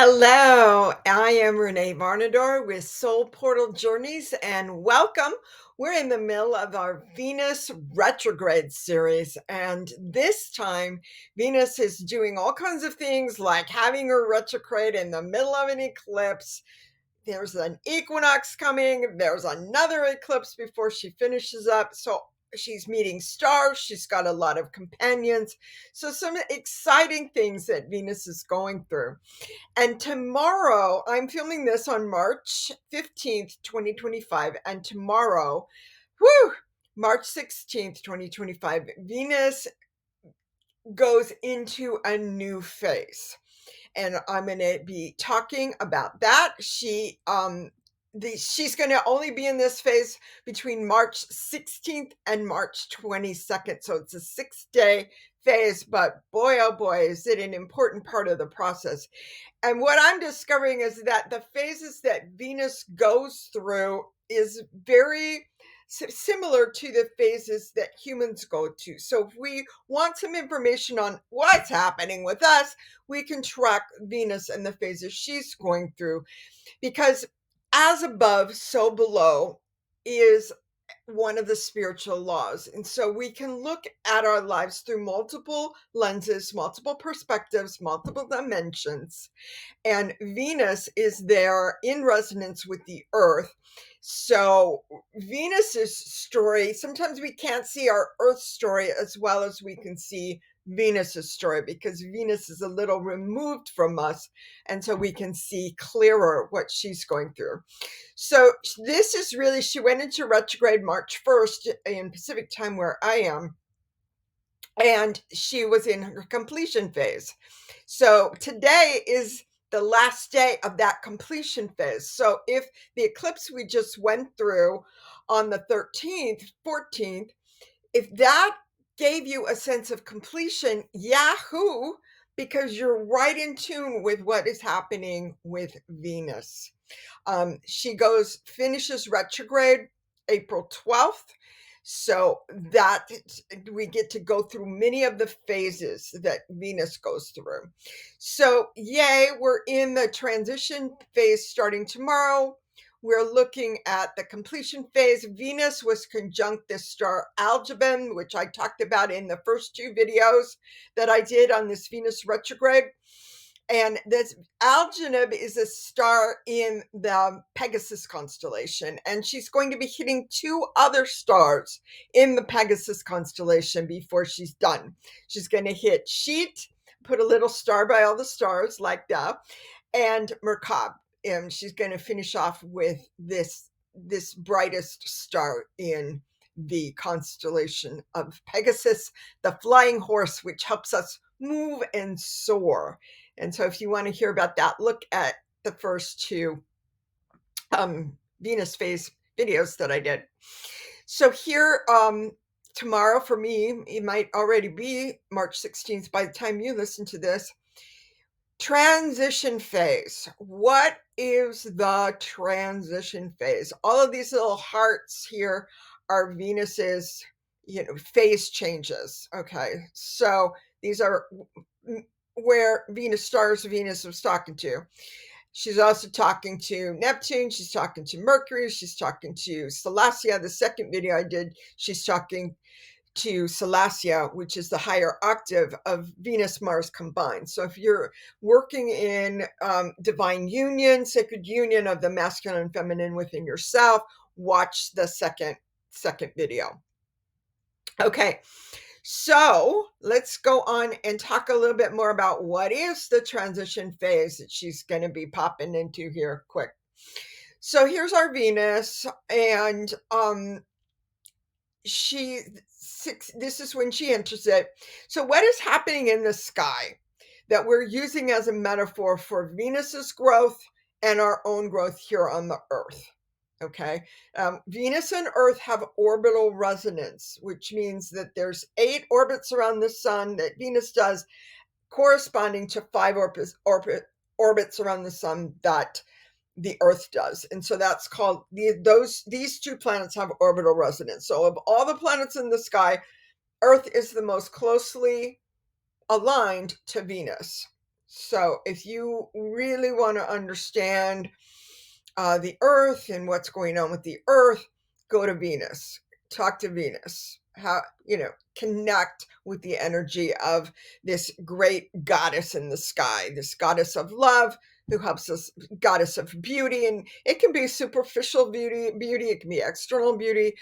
Hello, I am Renee Varnador with Soul Portal Journeys, and welcome. We're in the middle of our Venus retrograde series, and this time Venus is doing all kinds of things like having her retrograde in the middle of an eclipse. There's an equinox coming, there's another eclipse before she finishes up. So she's meeting stars, she's got a lot of companions. So, some exciting things that Venus is going through. And tomorrow, I'm filming this on March 15th, 2025. And tomorrow, whoo, March 16th, 2025, Venus goes into a new phase. And I'm going to be talking about that. She's going to only be in this phase between March 16th and March 22nd. So it's a 6-day phase, but boy, oh boy, is it an important part of the process. And what I'm discovering is that the phases that Venus goes through is very similar to the phases that humans go to. So if we want some information on what's happening with us, we can track Venus and the phases she's going through, because as above, so below is one of the spiritual laws. And so we can look at our lives through multiple lenses, multiple perspectives, multiple dimensions, and Venus is there in resonance with the earth. So Venus's story, sometimes we can't see our earth story as well as we can see Venus's story, because Venus is a little removed from us, and so we can see clearer what she's going through. So this is really, she went into retrograde March 1st in Pacific time where I am, and she was in her completion phase. So today is the last day of that completion phase. So if the eclipse we just went through on the 13th, 14th, if that gave you a sense of completion, yahoo, because you're right in tune with what is happening with Venus. Finishes retrograde April 12th. So that we get to go through many of the phases that Venus goes through. So, yay, we're in the transition phase starting tomorrow. We're looking at the completion phase. Venus was conjunct this star Algebin, which I talked about in the first two videos that I did on this Venus retrograde. And this Algenib is a star in the Pegasus constellation, and she's going to be hitting two other stars in the Pegasus constellation before she's done. She's going to hit Sheet, put a little star by all the stars like that, and Merkab. And she's going to finish off with this brightest star in the constellation of Pegasus, the flying horse, which helps us move and soar. And so if you want to hear about that, look at the first two Venus phase videos that I did. So here, tomorrow for me, it might already be March 16th by the time you listen to this. Transition phase. What is the transition phase? All of these little hearts here are Venus's, phase changes. Okay. So these are where Venus was talking to. She's also talking to Neptune. She's talking to Mercury. She's talking to Salacia. The second video I did, she's talking to Salacia, which is the higher octave of Venus Mars combined. So if you're working in divine union, sacred union of the masculine and feminine within yourself, watch the second video. Okay. So let's go on and talk a little bit more about what is the transition phase that she's going to be popping into here quick. So here's our Venus, and this is when she enters it. So what is happening in the sky that we're using as a metaphor for Venus's growth and our own growth here on the Earth? Okay. Venus and Earth have orbital resonance, which means that there's 8 orbits around the sun that Venus does, corresponding to 5 orbits around the sun that the Earth does. And so that's called these two planets have orbital resonance. So of all the planets in the sky, Earth is the most closely aligned to Venus. So if you really want to understand the Earth and what's going on with the Earth, go to Venus, talk to Venus, how, connect with the energy of this great goddess in the sky, this goddess of love who helps us, goddess of beauty. And it can be superficial beauty, it can be external beauty,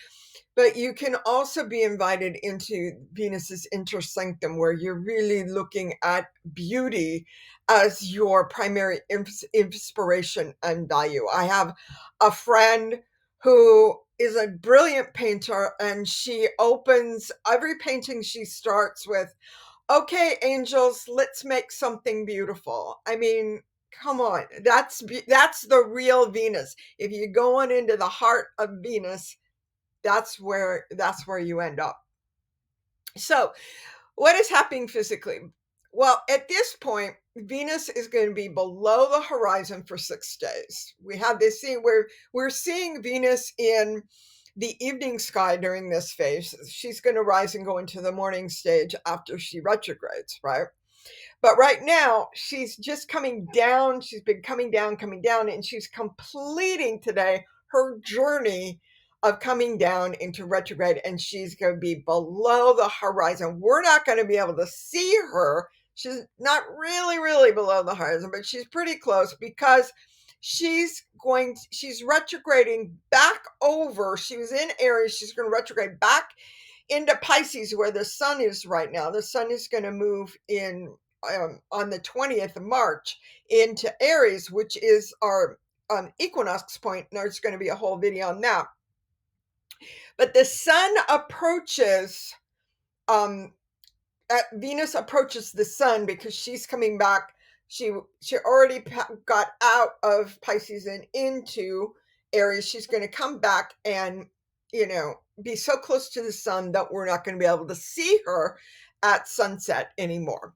but you can also be invited into Venus's inner sanctum, where you're really looking at beauty as your primary inspiration and value. I have a friend who is a brilliant painter, and she opens every painting she starts with, "Okay, angels, let's make something beautiful." I mean, come on. That's the real Venus. If you go on into the heart of Venus, that's where you end up. So, what is happening physically? Well, at this point, Venus is going to be below the horizon for 6 days. We have this scene where we're seeing Venus in the evening sky during this phase. She's going to rise and go into the morning stage after she retrogrades, right? But right now, she's just coming down. She's been coming down, and she's completing today her journey of coming down into retrograde, and she's going to be below the horizon. We're not going to be able to see her. She's not really, really below the horizon, but she's pretty close because she's retrograding back over. She was in Aries. She's going to retrograde back into Pisces, where the sun is right now. The sun is going to move in on the 20th of March into Aries, which is our equinox point. And there's going to be a whole video on that. But the sun approaches, um, Venus approaches the sun because she's coming back. She already got out of Pisces and into Aries. She's going to come back and, be so close to the sun that we're not going to be able to see her at sunset anymore.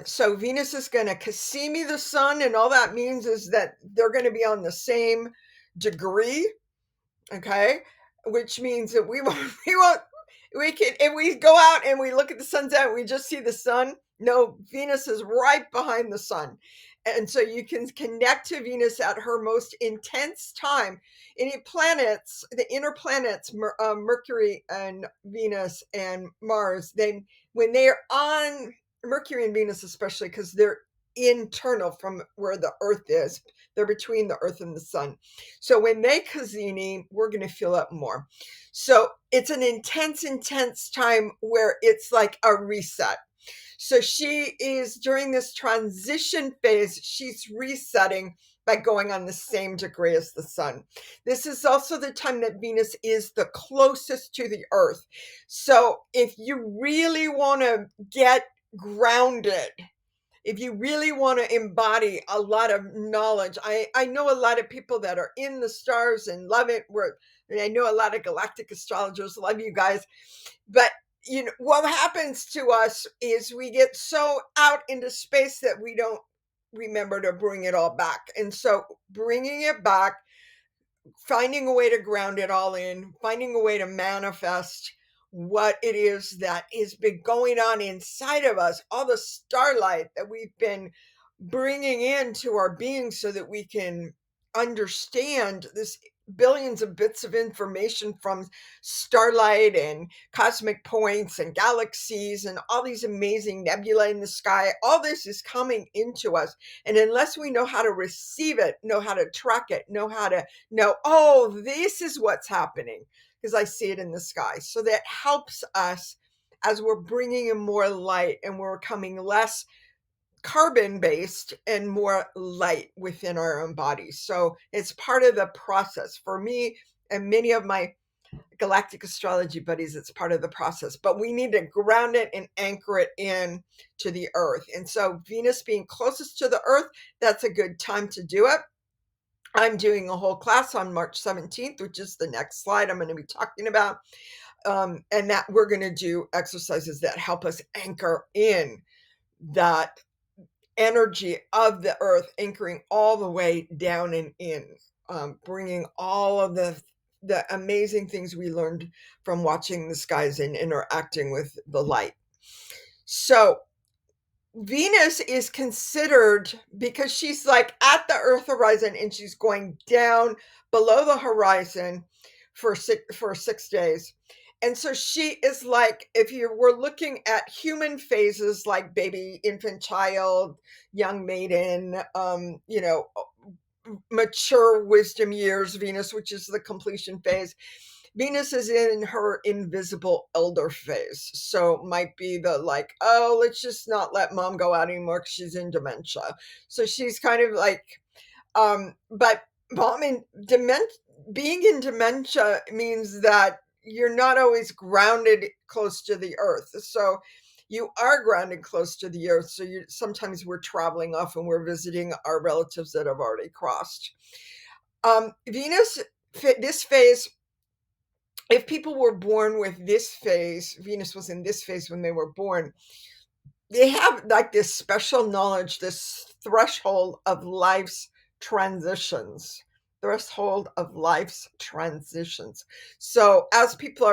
So Venus is going to Cassini the sun, and all that means is that they're going to be on the same degree. Okay, which means that we can, if we go out and we look at the sunset and we just see the sun. No, Venus is right behind the sun. And so you can connect to Venus at her most intense time. Any planets, the inner planets, Mercury and Venus and Mars, when they're on Mercury and Venus, especially because they're internal from where the Earth is, they're between the Earth and the sun. So when they Cassini, we're going to feel it more. So it's an intense time where it's like a reset. So she is, during this transition phase, she's resetting by going on the same degree as the sun. This is also the time that Venus is the closest to the Earth. So if you really want to get grounded, if you really want to embody a lot of knowledge, I know a lot of people that are in the stars and love it. I know a lot of galactic astrologers, love you guys. But what happens to us is we get so out into space that we don't remember to bring it all back. And so bringing it back, finding a way to ground it all in, finding a way to manifest what it is that has been going on inside of us, all the starlight that we've been bringing into our being so that we can understand this billions of bits of information from starlight and cosmic points and galaxies and all these amazing nebulae in the sky. All this is coming into us. And unless we know how to receive it, know how to track it, know how to know, oh, this is what's happening, because I see it in the sky. So that helps us as we're bringing in more light and we're coming less carbon based and more light within our own bodies. So it's part of the process for me and many of my galactic astrology buddies. It's part of the process, but we need to ground it and anchor it in to the Earth. And so Venus being closest to the Earth, that's a good time to do it. I'm doing a whole class on March 17th, which is the next slide I'm going to be talking about. And that we're going to do exercises that help us anchor in that energy of the Earth, anchoring all the way down and in, bringing all of the amazing things we learned from watching the skies and interacting with the light. So Venus is considered because she's like at the Earth horizon and she's going down below the horizon for 6 days. And so she is like, if you were looking at human phases like baby, infant, child, young maiden, mature wisdom years, Venus, which is the completion phase. Venus is in her invisible elder phase. So might be the like, oh, let's just not let mom go out anymore because she's in dementia. So she's kind of like, but mom in dementia, being in dementia means that you're not always grounded close to the earth. So you are grounded close to the earth. So you sometimes we're traveling off and we're visiting our relatives that have already crossed. Venus, this phase, if people were born with this phase, Venus was in this phase when they were born, they have like this special knowledge, this threshold of life's transitions. Threshold of life's transitions. So as people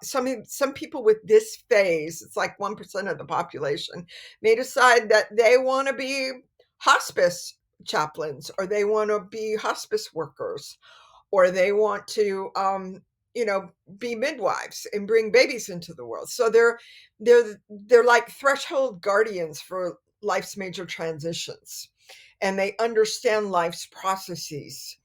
some people with this phase, it's like 1% of the population, may decide that they want to be hospice chaplains or they want to be hospice workers or they want to be midwives and bring babies into the world. So they're like threshold guardians for life's major transitions, and they understand life's processes.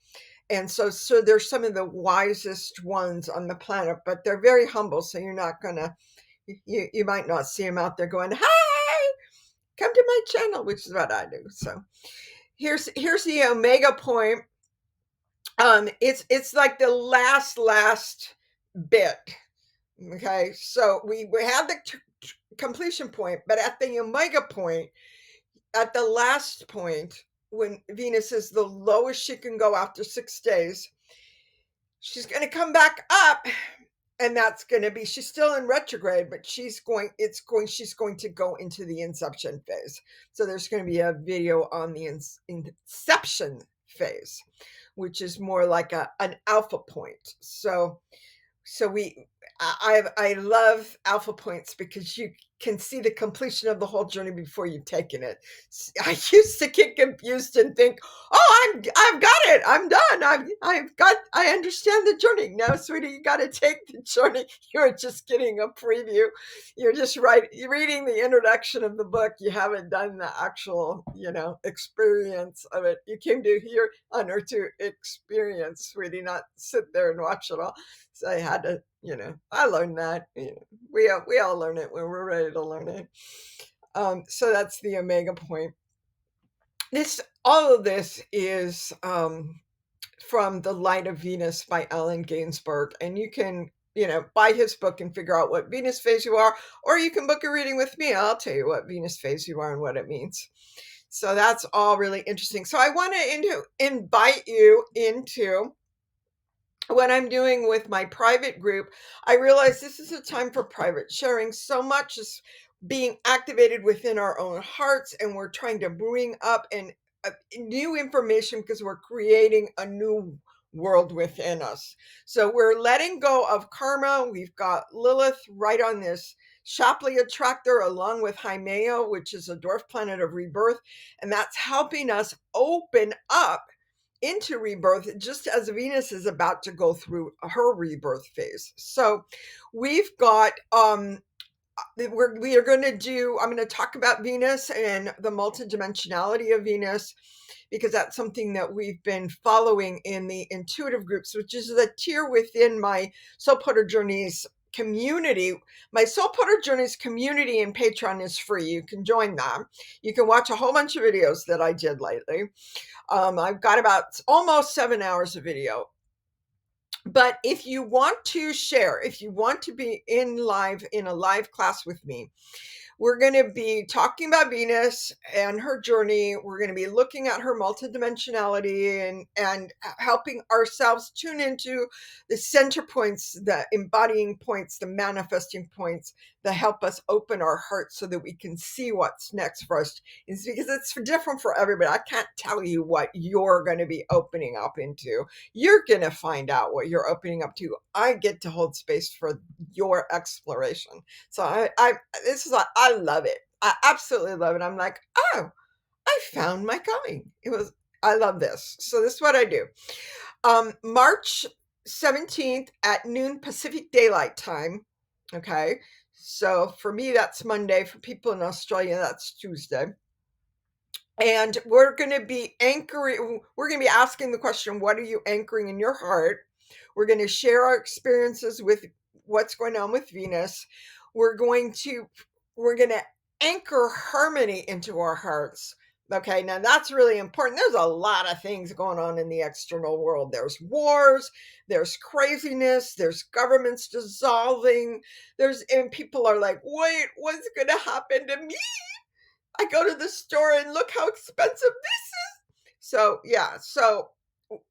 And so they're some of the wisest ones on the planet, but they're very humble. So you're not gonna you might not see them out there going, "Hey, come to my channel," which is what I do. So here's the omega point. It's like the last bit. Okay, so we have the completion point, but at the omega point, at the last point, when Venus is the lowest she can go after 6 days, she's going to come back up, and that's going to be, she's still in retrograde, but she's going to go into the inception phase. So there's going to be a video on the inception phase, which is more like an alpha point. So I love alpha points because you can see the completion of the whole journey before you've taken it. I used to get confused and think, "Oh, I've got it. I'm done. I understand the journey." No, sweetie, you got to take the journey. You're just getting a preview. You're just you're reading the introduction of the book. You haven't done the actual, experience of it. You came to here on earth to experience, sweetie, not sit there and watch it all. So I had to, I learned that. We all learn it when we're ready to learn it. So that's the omega point. All of this is from The Light of Venus by Adam Ginsburg, and you can, buy his book and figure out what Venus phase you are, or you can book a reading with me. I'll tell you what Venus phase you are and what it means. So that's all really interesting. So I want to invite you into what I'm doing with my private group. I realize this is a time for private sharing. So much is being activated within our own hearts, and we're trying to bring up new information because we're creating a new world within us. So we're letting go of karma. We've got Lilith right on this Shapley attractor along with Haimea, which is a dwarf planet of rebirth, and that's helping us open up into rebirth just as Venus is about to go through her rebirth phase. So we've got we are going to do, I'm going to talk about Venus and the multidimensionality of Venus, because that's something that we've been following in the intuitive groups, which is the tier within my Soul Potter Journeys community. My Soul Potter Journeys community in Patreon is free. You can join that. You can watch a whole bunch of videos that I did lately. I've got about almost 7 hours of video. But if you want to share, if you want to be in a live class with me, we're going to be talking about Venus and her journey. We're going to be looking at her multidimensionality and helping ourselves tune into the center points, the embodying points, the manifesting points that help us open our hearts so that we can see what's next for us. It's because it's different for everybody. I can't tell you what you're going to be opening up into. You're going to find out what you're opening up to. I get to hold space for your exploration. So I love it. I absolutely love it. I'm like, oh, I found my calling. I love this. So this is what I do. March 17th at noon Pacific Daylight Time. Okay. So for me, that's Monday. For people in Australia, that's Tuesday. And we're going to be asking the question, what are you anchoring in your heart? We're going to share our experiences with what's going on with Venus. We're going to we're going to anchor harmony into our hearts. Okay, now that's really important. There's a lot of things going on in the external world. There's wars, there's craziness, there's governments dissolving. And people are like, "Wait, what's going to happen to me? I go to the store and look how expensive this is." So, yeah. So,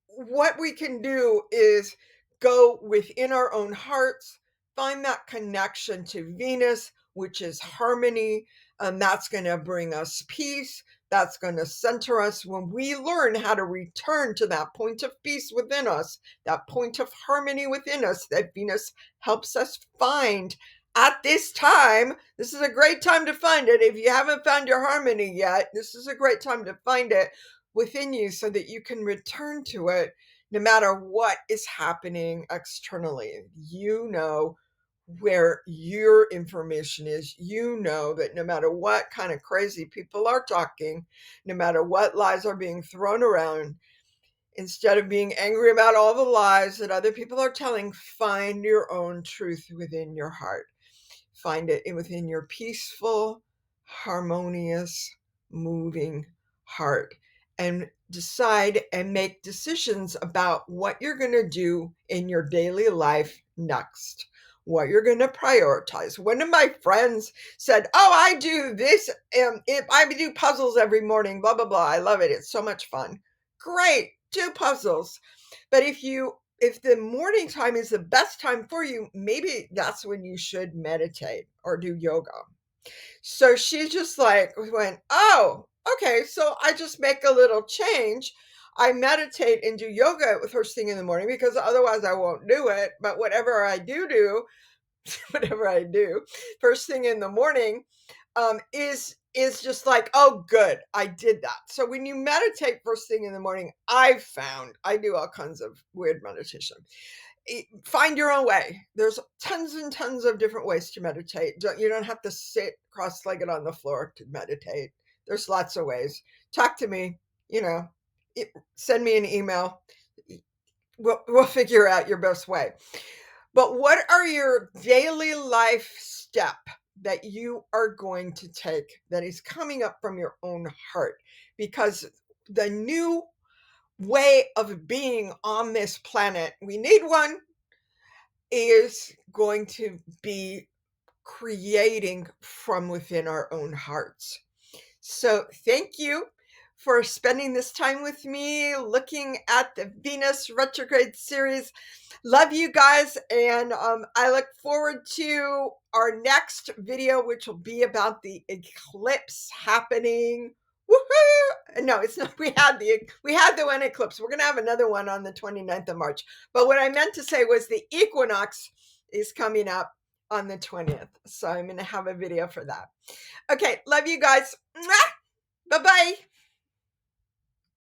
what we can do is go within our own hearts, find that connection to Venus, which is harmony. And that's going to bring us peace. That's going to center us when we learn how to return to that point of peace within us, that point of harmony within us that Venus helps us find at this time. This is a great time to find it. If you haven't found your harmony yet, this is a great time to find it within you so that you can return to it no matter what is happening externally. You know where your information is. You know that no matter what kind of crazy people are talking, no matter what lies are being thrown around, instead of being angry about all the lies that other people are telling, find your own truth within your heart. Find it within your peaceful, harmonious, moving heart, and decide and make decisions about what you're going to do in your daily life next, what you're going to prioritize. One of my friends said, "Oh, I do this, if I do puzzles every morning, blah, blah, blah. I love it. It's so much fun." Great, do puzzles. But if the morning time is the best time for you, maybe that's when you should meditate or do yoga. So she just like went, "Oh, okay. So I just make a little change. I meditate and do yoga with first thing in the morning because otherwise I won't do it. But whatever I do, whatever I do first thing in the morning, is just like, oh, good, I did that." So when you meditate first thing in the morning, I've found I do all kinds of weird meditation. Find your own way. There's tons and tons of different ways to meditate. You don't have to sit cross-legged on the floor to meditate. There's lots of ways. Talk to me, you know, send me an email. We'll figure out your best way. But what are your daily life step that you are going to take that is coming up from your own heart? Because the new way of being on this planet, we need one, is going to be creating from within our own hearts. So, thank you for spending this time with me looking at the Venus retrograde series. Love you guys, and I look forward to our next video, which will be about the eclipse happening. Woohoo! No, it's not. We had the one eclipse. We're gonna have another one on the 29th of March. But what I meant to say was the equinox is coming up on the 20th. So I'm gonna have a video for that. Okay, love you guys. Bye bye.